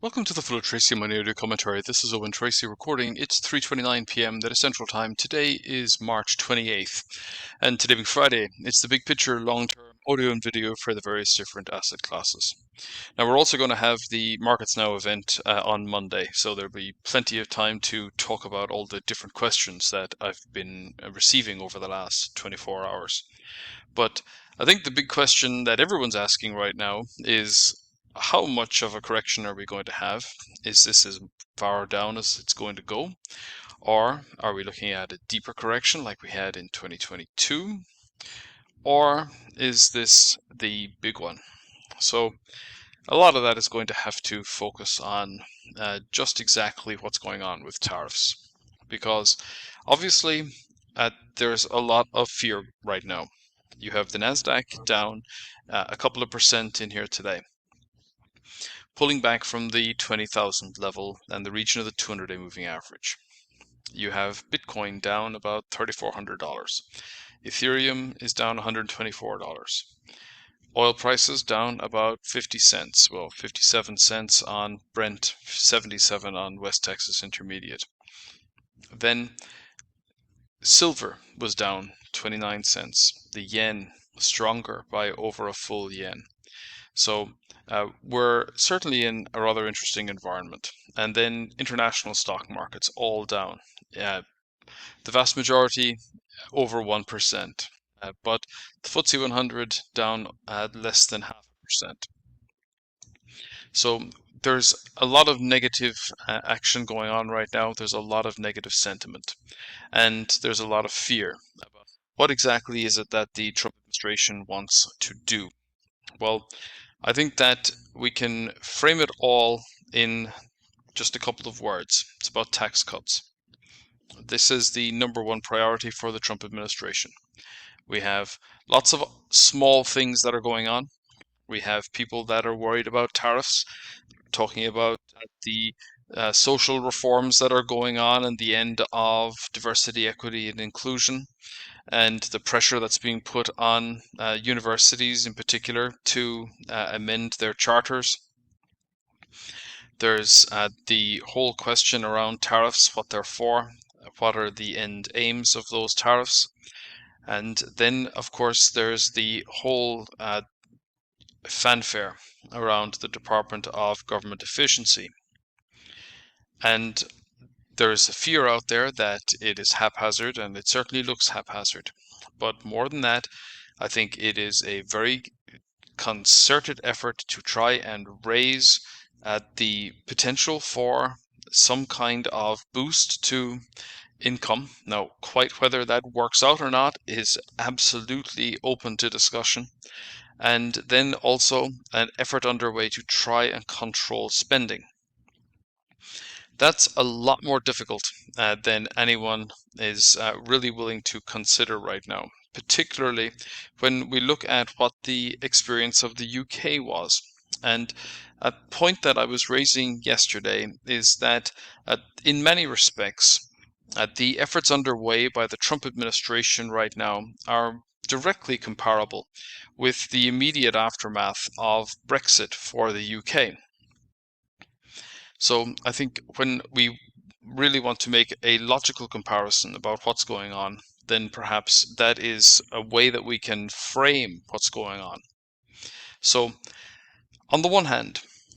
Welcome to the Full Tracy Money Audio Commentary. This is Owen Tracy recording. It's 3:29 p.m. that is Central Time. Today is March 28th, and today being Friday, it's the big picture, long-term audio and video for the various different asset classes. Now, we're also going to have the Markets Now event on Monday, so there'll be plenty of time to talk about all the different questions that I've been receiving over the last 24 hours. But I think the big question that everyone's asking right now is, how much of a correction are we going to have? Is this as far down as it's going to go? Or are we looking at a deeper correction like we had in 2022? Or is this the big one? So a lot of that is going to have to focus on just exactly what's going on with tariffs. Because obviously there's a lot of fear right now. You have the NASDAQ down a couple of percent in here today, pulling back from the 20,000 level and the region of the 200-day moving average. You have Bitcoin down about $3,400. Ethereum is down $124. Oil prices down about 50 cents. Well, 57 cents on Brent, 77 on West Texas Intermediate. Then silver was down 29 cents. The yen was stronger by over a full yen. So we're certainly in a rather interesting environment. And then international stock markets all down. The vast majority over 1%. But the FTSE 100 down less than 0.5%. So there's a lot of negative action going on right now. There's a lot of negative sentiment. And there's a lot of fear about what exactly is it that the Trump administration wants to do. Well, I think that we can frame it all in just a couple of words. It's about tax cuts. This is the number one priority for the Trump administration. We have lots of small things that are going on. We have people that are worried about tariffs, talking about the social reforms that are going on and the end of diversity, equity, and inclusion, and the pressure that's being put on universities in particular to amend their charters. There's the whole question around tariffs, what they're for, what are the end aims of those tariffs. And then, of course, there's the whole fanfare around the Department of Government Efficiency. And there's a fear out there that it is haphazard, and it certainly looks haphazard. But more than that, I think it is a very concerted effort to try and raise the potential for some kind of boost to income. Now, quite whether that works out or not is absolutely open to discussion. And then also an effort underway to try and control spending. That's a lot more difficult than anyone is really willing to consider right now, particularly when we look at what the experience of the UK was. And a point that I was raising yesterday is that in many respects, the efforts underway by the Trump administration right now are directly comparable with the immediate aftermath of Brexit for the UK. So I think when we really want to make a logical comparison about what's going on, then perhaps that is a way that we can frame what's going on. So on the one hand,